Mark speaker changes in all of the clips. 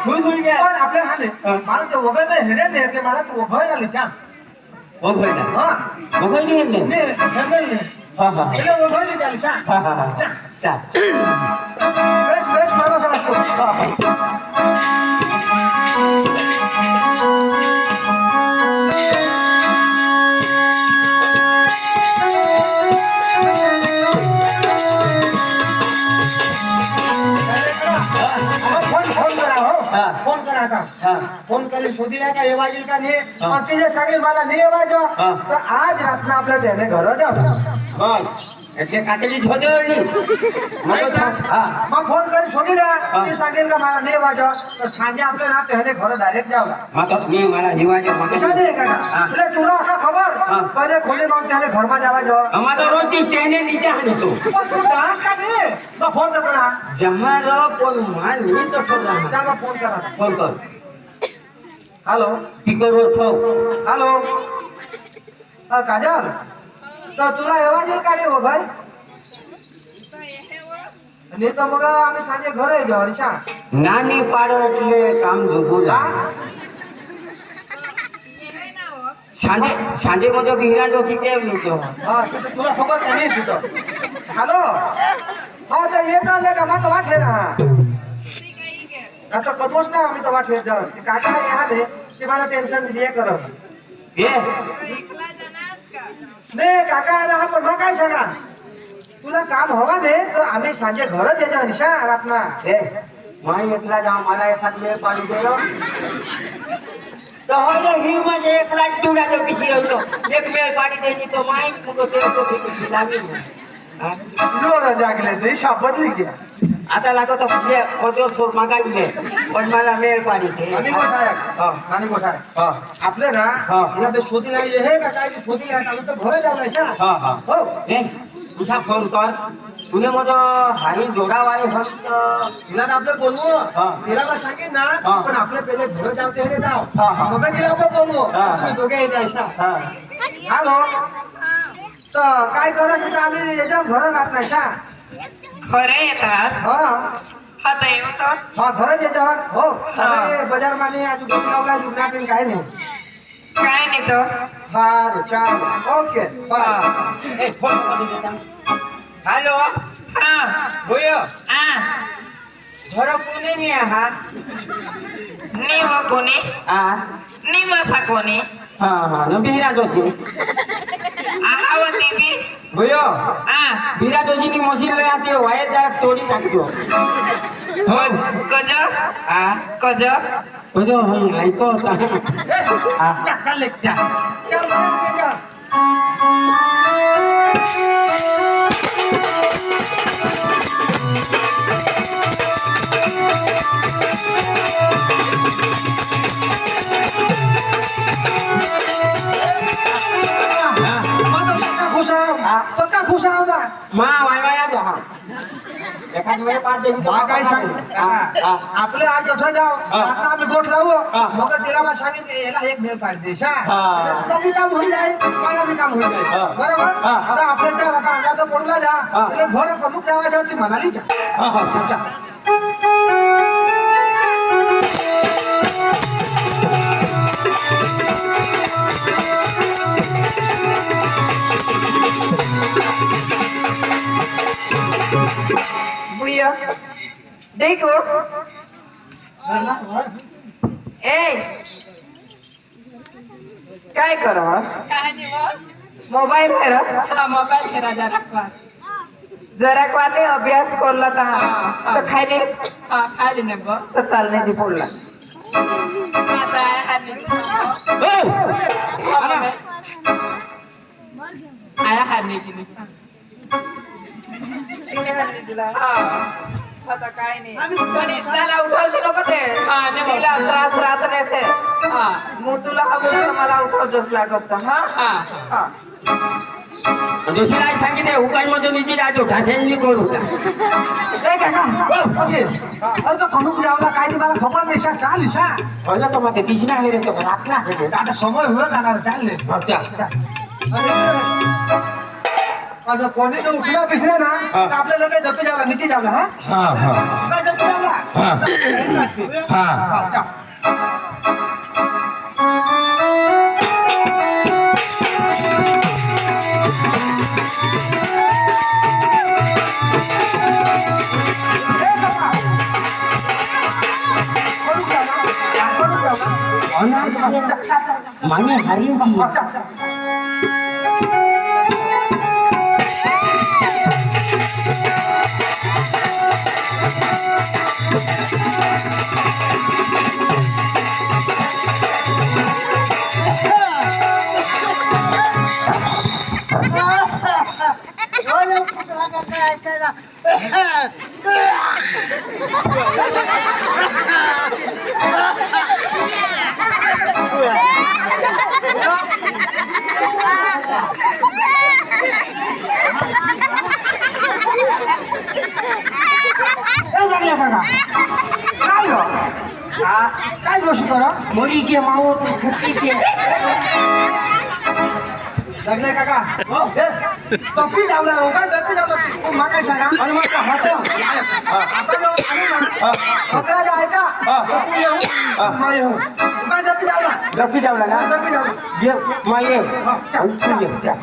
Speaker 1: पण आपल्या हा नाही मला ते वगैरे हेरे नाही ते मला तू वगैरे आली छान
Speaker 2: वगैरे
Speaker 1: हा
Speaker 2: वगैरे
Speaker 1: नाही हेरे
Speaker 2: हा हा
Speaker 1: ते वगैरे आली छान
Speaker 2: हा हा हा
Speaker 1: बेस्ट बेस्ट मला सांगतो फोन करा आता फोन करे शोधी का येवाजी का नाही तिथे सांगेल मला नाही येवायचं तर आज रात्र आपल्या त्याने घर जाऊ
Speaker 2: बस એટલે કાચલી છોડેલી
Speaker 1: मग फोन करे शोधी द्या ती सांगेल का मला नाही वाजवा तर सांगे आपल्या ना त्याने घर डायरेक्ट जाऊ
Speaker 2: માતો ની મારા નિવાજે
Speaker 1: कसा नाही का એટલે तुला असा खबर पहिले खोली मग त्याने घरमा जावा जावा
Speaker 2: અમાર તો રોજ થી સ્ટેન્ડે નીચે હાલે તો
Speaker 1: पण तू जास का नाही मग फोन तर करा
Speaker 2: જમારો કોણ માન ની તો છોડા
Speaker 1: चल मग फोन करा
Speaker 2: फोन कर
Speaker 1: हॅलो
Speaker 2: की करो છો
Speaker 1: हॅलो काजल तर तुला येवाजेल का रे वगैरे नाही तर मग आम्ही सांजे घरे जाऊ निशा
Speaker 2: નાની પાડો એટલે કામ જોગું સાંજે સાંજે મજો વિરા જોશી કેમ લીધો
Speaker 1: हा तिथं तुला खबर का नाही तिथं हॅलो हा तर येत आले का मग वाट ना आता कधोच ना आम्ही तर वाट जाऊ काका आले ते मला टेन्शन दिली करत
Speaker 2: એ
Speaker 1: नाही काका आला हा पण मग काय सांगा तुला काम हवा नाही तर आम्ही सांजे घरच येतो निशा रातना
Speaker 2: એ માય એકલા જાવ મારા એખાદ મેળ પાડી દેલો તો હવે હિમમાં જે એકલા જ ચૂડા જો પીસી રહ્યો તો એક મેળ પાડી દેજી તો માય તો તે તો ઠીક લાવી
Speaker 1: जोर जागले दिशा बदली गया
Speaker 2: आता लागो तो जे कोतो सोर मागाई ले पण मला मेळ पाडी दे
Speaker 1: आणि मोठा आहे आणि मोठा आहे आपले ना हिला ते शोधी नाही हे का काय शोधी आहे आम्ही तर घरे जाऊ निशा
Speaker 2: हा हा
Speaker 1: हो
Speaker 2: ए तुझा फोन कर तुने मग हारी जोडावाले फक्त
Speaker 1: तिला आपले बोलवू तिला का सांगेन ना पण आपले पहिले घर जाऊ ते जाऊ मग तिला आपण बोलवू तुम्ही दोघे येते अशा हॅलो तर काय करत तिथं आम्ही याच्या घर राहत नाही शा
Speaker 3: खरं येतास
Speaker 1: हा
Speaker 3: आता येतो
Speaker 1: हा घरच याच्यावर हो अरे बाजार माने आजूबाजू लावला जुगनात काय नाही
Speaker 3: काय नाही तो
Speaker 1: फार चाल ओके
Speaker 2: ए फोन कर देता हॅलो
Speaker 3: हा
Speaker 2: बोयो
Speaker 3: आ
Speaker 2: घर कोणी मी आहात
Speaker 3: निव कोणी
Speaker 2: आ
Speaker 3: निमसा कोणी
Speaker 2: हा हा न बिरा जोशी
Speaker 3: आहाव देवी
Speaker 2: बोयो
Speaker 3: आ
Speaker 2: बिरा जोशी ની મશીન લઈ આતી વાયર જા તોડી નાખજો
Speaker 3: हो कज
Speaker 2: आ
Speaker 3: कज
Speaker 2: બોજો હું આઈતો હતા
Speaker 1: हा चाल ले चाल चल बाहेर पक्का खुश आहो ना
Speaker 2: मा वायवाया जा एखाद वेळ पाच देशी
Speaker 1: बा काय सांग आपले आज जठा जाऊ आता आम्ही गोठ लावू मग तिला मग सांगितलं याला एक मेल पाहिजे देशा तुला बी काम होईल जाईल मला बी काम होईल जाईल बरोबर आता आपल्याच्या आता अंगाचा पडला जा એટલે ઘોર કમુક જવા જાવ ती म्हणाली जा
Speaker 3: बुया देखो ए काय कर मोबाईल है
Speaker 4: मोबाईल से राजा रखवा
Speaker 3: जरा वाले अभ्यास करला तर खायने
Speaker 4: खाली ने बो
Speaker 3: तर चालण्याची बोलला
Speaker 4: आता आया हारने की निशा
Speaker 3: तिने हल्ली दिला आता काय नाही पण इस्ताला उठवशी नको ते तिला त्रास राहत नसे मग तुला हा बोलतो मला उठवतच लागत हा हा
Speaker 2: दुसऱ्या सांगितले उकाल मध्ये निची जाजो ढासेंनी करू
Speaker 1: ए काका ओके अरे तो कणूक जावला काय ती मला खबर नाही शा चाल निशा
Speaker 2: होला तो मग तिसरा आहे रे तो रातला आहे
Speaker 1: आता समय होईल जाणार चाल ले
Speaker 2: अच्छा
Speaker 1: आता कोणी तो उठला बिठला ना तर आपल्याला काही जपी जावला नीती जावला हा
Speaker 2: हा हा
Speaker 1: काय जपी जावला हा चा
Speaker 2: माने हरी
Speaker 1: काय दोष करा
Speaker 2: मुलीचे मावळ घुट्टीचे
Speaker 1: लागले काका हो टोपी लावला हो काय दर्दी लावला तू माका सांगा आणि मग हात आता जो पकडा जे आहे का तू येऊ मग येऊ तू काय दर्दी लावला
Speaker 2: दर्दी लावला ना
Speaker 1: दर्दी लावला
Speaker 2: जे माये
Speaker 1: तू ये चा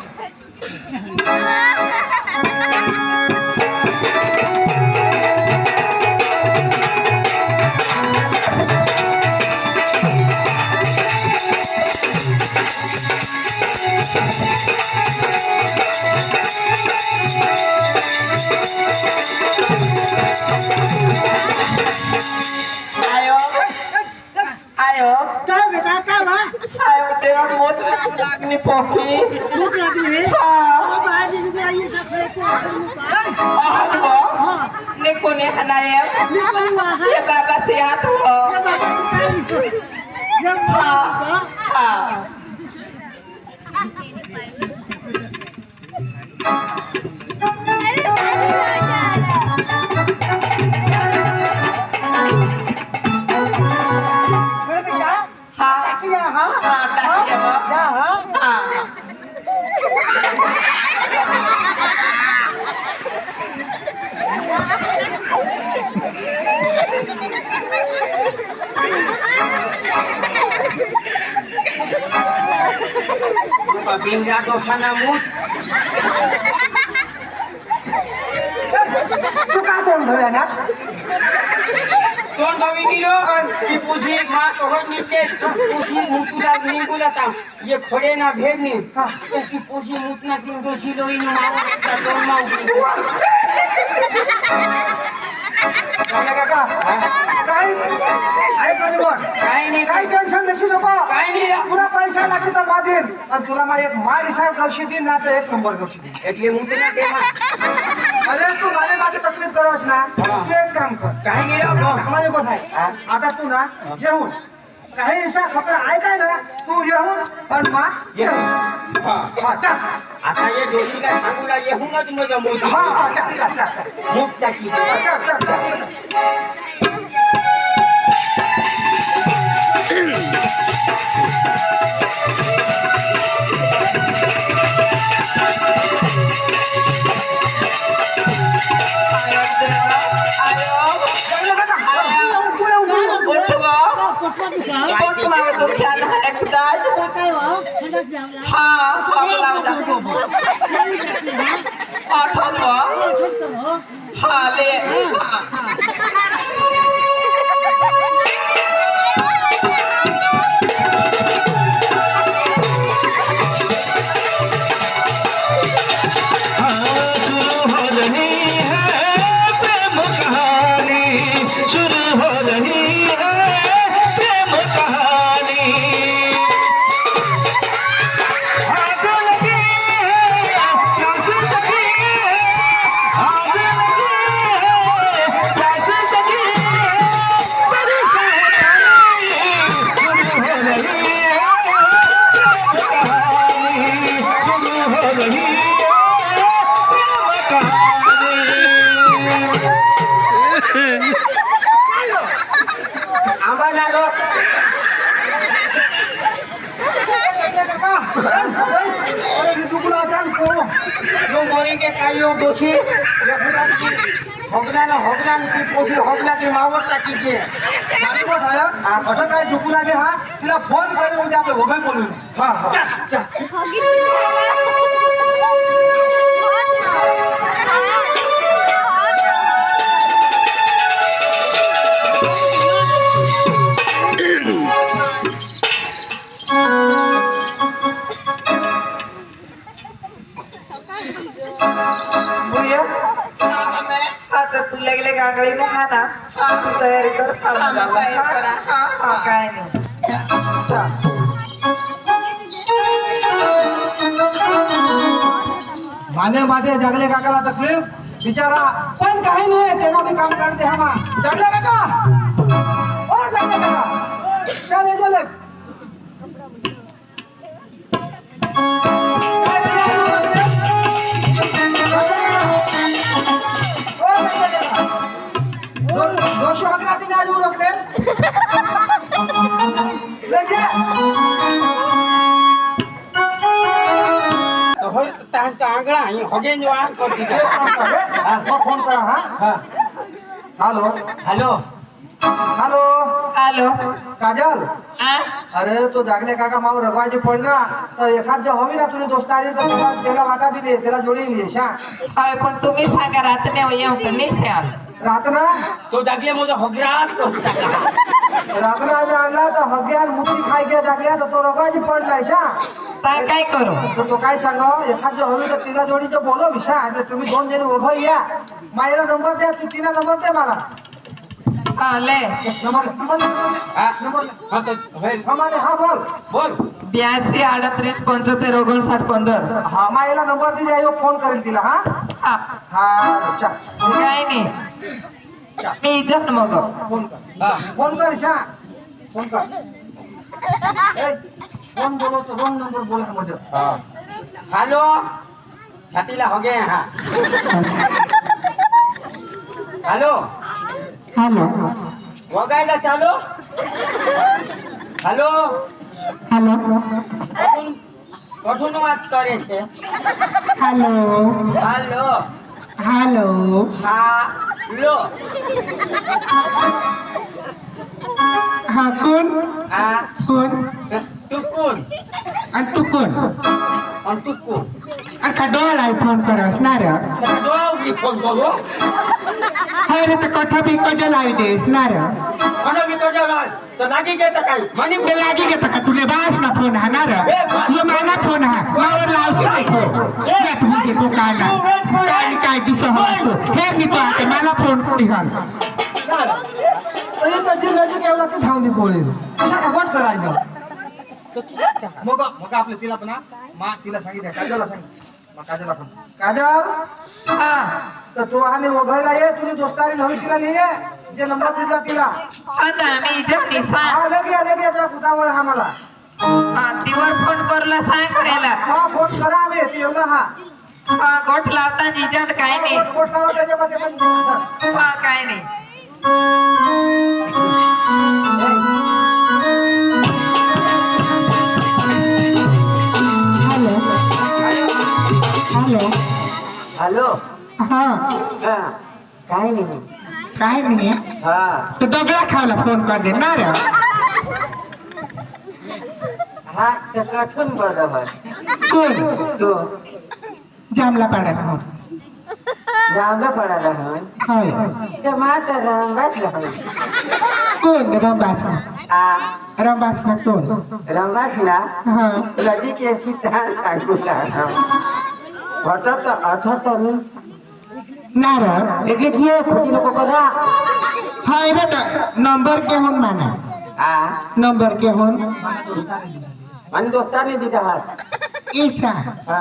Speaker 2: आयो
Speaker 5: काय बेटा काय बा
Speaker 2: आयो तेरा मोत लागनी पोकी
Speaker 5: भूक लागली
Speaker 2: हा
Speaker 5: बाहेर निघून आई सफरे को
Speaker 2: हा ने कोने हनाये
Speaker 5: निघून वाहा
Speaker 2: ये बाबा से हाथ हो
Speaker 5: या बाबा से काय निघतो या
Speaker 2: हा बिंगा दोसाना मुत
Speaker 1: तू का कोण धरला ना
Speaker 2: तोंड भावी दिलो की पुसी मा तोहर नीचे पुसी मुतुला निगुलाता ये खोडे ना भेबनी की पुसी मुतना तीन दोसी लोई न माव का दोन माव
Speaker 1: काका काय आहे बरोबर
Speaker 2: काय नाही
Speaker 1: काय टेन्शन नशी नको
Speaker 2: काय नाही रा
Speaker 1: तुला पैसा लागते तर मागेल आणि तुला मग एक माल हिसाब गवशी देईन ना तर एक नंबर गवशी देईन
Speaker 2: એટલે હું તને કેવા
Speaker 1: अरे तू मला माझी तकलीफ करोस ना तू एक काम कर
Speaker 2: काय नाही रा
Speaker 1: आम्हाला कोण आहे आता तू ना येऊन काही हिसाब फक्त ऐकाय ना तू येऊन पण मा येऊन हा चल
Speaker 2: आता ये दोसी का सांगूला ये हुंगा तुम जो मोती
Speaker 1: हा चल चल चल
Speaker 2: मुक्त टाकी
Speaker 1: चल चल चल
Speaker 5: पटवा दिसा
Speaker 2: काय माव तो ख्याल है खुदा
Speaker 5: काय हो सडक जावला
Speaker 2: हां फावला आठन वा
Speaker 5: ठीक करो
Speaker 2: हां ले
Speaker 1: काका अरे दुखला जान को
Speaker 2: जो मोरेंगे कायो दोषी हगला की पोशी हगला की मावत टाकीचे
Speaker 1: माणूस आया असं काय दुखू लागे हा तिला फोन करून म्हणजे आपलं वगैरे बोलू हा हा
Speaker 3: भुया, आता तू लागले गागळी ना खा ना तू तयारी कर सावधान
Speaker 4: आम्ही तयारी करा.
Speaker 3: हा काय नाही चल.
Speaker 1: माझ्या जगले काकाला तकलीफ बिचारा पण काही नाही तेव्हा मी काम करते हा मा जगले काका ओ जगले काका काय नाही बोले दोषी वगैरे तिने आज उरकले
Speaker 2: होय त्यांचा आंगळा हगे जो आंग करती
Speaker 1: फोन करा हा hello
Speaker 2: hello
Speaker 1: hello
Speaker 3: hello
Speaker 1: Kajal
Speaker 3: आ?
Speaker 1: अरे तो जागले काका माऊ रघवायचे पण ना तर एखाद जे हवी ना तुम्ही दोस्त आली तर त्याला वाटा बी दे त्याला जोडी दे शा
Speaker 3: होय पण तुम्ही सांगा रात्री येऊ का नाही शाल
Speaker 1: रातना
Speaker 2: तो जागले मोजा हगरात
Speaker 1: रातना आम्ही आणला तर हसग्या मुठी खाय घ्या जागल्या तर तो रघवायची पडलाय शा
Speaker 3: सांग काय करू
Speaker 1: तर तो काय सांगा एखाद जे हवी तर तिला जोडीचं बोलो विषा म्हणजे तुम्ही दोन जणी उभं या माईला नंबर द्या तिला नंबर द्या मला
Speaker 3: हा ले
Speaker 1: नंबर हा बोल
Speaker 2: बोल
Speaker 3: 82 38 75 59 15
Speaker 1: हा माईला नंबर दिला यो फोन करेल तिला हा
Speaker 3: हा
Speaker 1: हा चा
Speaker 3: काय नाही मी इज्जत मग
Speaker 1: फोन कर फोन कर शा फोन कर फोन बोलो तो रॉंग नंबर बोला मुझे
Speaker 2: हॅलो छातीला हगे हा हॅलो
Speaker 5: हॅलो
Speaker 2: वगायला चालो हॅलो
Speaker 5: हॅलो
Speaker 2: कठून વાત કરે છે
Speaker 5: हॅलो
Speaker 2: હાલો
Speaker 5: हॅलो
Speaker 2: હાલો
Speaker 5: हा कोण
Speaker 2: આ
Speaker 5: कोण
Speaker 2: તું કોણ
Speaker 5: आणि तू कोण
Speaker 2: અને તું કોણ
Speaker 5: आणि का डोळा फोन कर असणार
Speaker 2: તને દોડા ઉભી ફોન કરો
Speaker 5: हाय रे तर कथा बी कजा लावी दे असणार
Speaker 2: મને બી તો જવા તો લાગી ગયા તકાઈ મને
Speaker 5: ते लागी घेता का तुले बास ना फोन हाणार तुला माना फोन हा मावर लावशी नको या तुम्ही तो काढा काय दिसत हे मी तो आता मला फोन करी घाल
Speaker 1: अरे तर जी नजीक एवढा ते धावून दे पोळी कशा का गोट करायचं मग आपलं तिला पण मा तिला सांगितलं काजलला सांगितलं मग काजलला पण काजल
Speaker 3: हा
Speaker 1: तर तू आणि ओघळला ये तुम्ही दोस्तारी नवी तिला लिहे जे नंबर दिला तिला
Speaker 3: आता आम्ही इज्जत नाही सांग
Speaker 1: हा लगे जरा कुदावळ हा मला
Speaker 3: हा तिवर फोन करला सांग करायला
Speaker 1: हा फोन करा आम्ही ते एवढं हा
Speaker 3: हा गोठ लावता इज्जत काय नाही
Speaker 1: गोट लावा त्याच्यामध्ये पण
Speaker 3: हा काय नाही
Speaker 5: हॅलो हॅलो
Speaker 2: હલો
Speaker 5: हा
Speaker 2: હા કાઈ નહીં
Speaker 5: काय नाही
Speaker 2: હા
Speaker 5: तो दगडा खायला फोन कर देणार
Speaker 2: હા તે કઠૂન બરાબર
Speaker 5: कोण
Speaker 2: તો
Speaker 5: जामला पाडायला हो
Speaker 2: જામે પડાલા હોય
Speaker 5: होय
Speaker 2: તે માતા રંગાસ હોય
Speaker 5: कोण रंबास
Speaker 2: આ
Speaker 5: रंबास ना कोण
Speaker 2: રંગાસ ના
Speaker 5: हा
Speaker 2: લડી કે સીધા સાગુલા હઠત અઠત
Speaker 5: नार
Speaker 2: એટલે જે ખોટી લોકો કરા
Speaker 5: हाय रे तर नंबर घेऊन माना
Speaker 2: આ
Speaker 5: नंबर घेऊन
Speaker 2: મને દોસ્તાને દીધા હાથ
Speaker 5: ईसा
Speaker 2: હા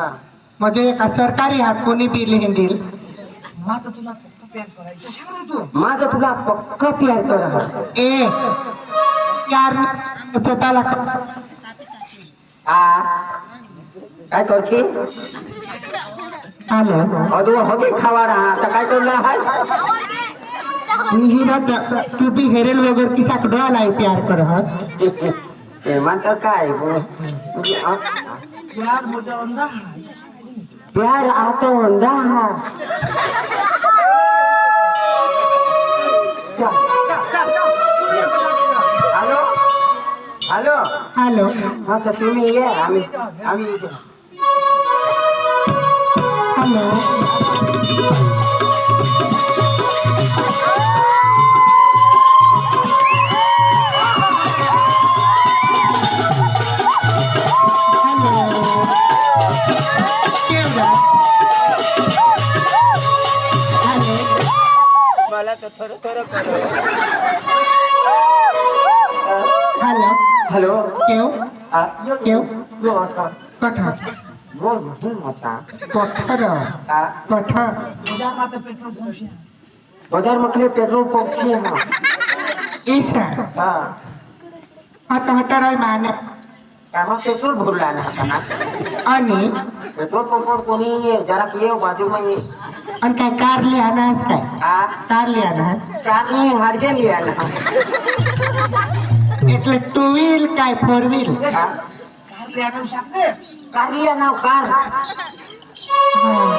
Speaker 5: म्हणजे एका सरकारी हात कोणी बी लिहून देईल
Speaker 1: मा तर तुला फक्त प्यार करायचं सांग रे तू
Speaker 2: माझं तुला पक्क प्यार कर
Speaker 5: ए चार स्वतःला
Speaker 2: આ काय करছি
Speaker 5: हॅलो
Speaker 2: अदो हगे खावाडा आता काय करला हाय
Speaker 5: हिरा तू बी हेरेल वगैरे किसा डोळा लाई प्यार कर हस
Speaker 2: म्हणतात काय म्हणजे
Speaker 1: यार मुझे अंधा
Speaker 2: प्यार आता अंधा हा हॅलो हॅलो
Speaker 5: हॅलो
Speaker 2: हा तर तुम्ही ये आम्ही
Speaker 5: हॅलो
Speaker 2: मला तर थोडं थोडं
Speaker 5: हॅलो
Speaker 2: हॅलो
Speaker 5: केव केव
Speaker 2: यो
Speaker 5: कठा
Speaker 2: बोल म्हणून असा
Speaker 5: कठर कठा
Speaker 1: उद्या मात्र पेट्रोल पंप
Speaker 2: बजार म्हटले पेट्रोल पंपची हा
Speaker 5: ईसा
Speaker 2: हा
Speaker 5: आता हटाराय माने
Speaker 2: त्यामुळे पेट्रोल भरला ना
Speaker 5: आणि
Speaker 2: पेट्रोल पंपवर कोणी जरा ये बाजूमध्ये
Speaker 5: आणि काय कार लिहानास काय
Speaker 2: हा
Speaker 5: कार लिहानास
Speaker 2: कारनी हारगे लिहायला
Speaker 5: એટલે ટુ વ્હીલ काय फोर व्हील
Speaker 1: कार लिहायला शकते
Speaker 2: कार लिहा नाव कार
Speaker 5: हा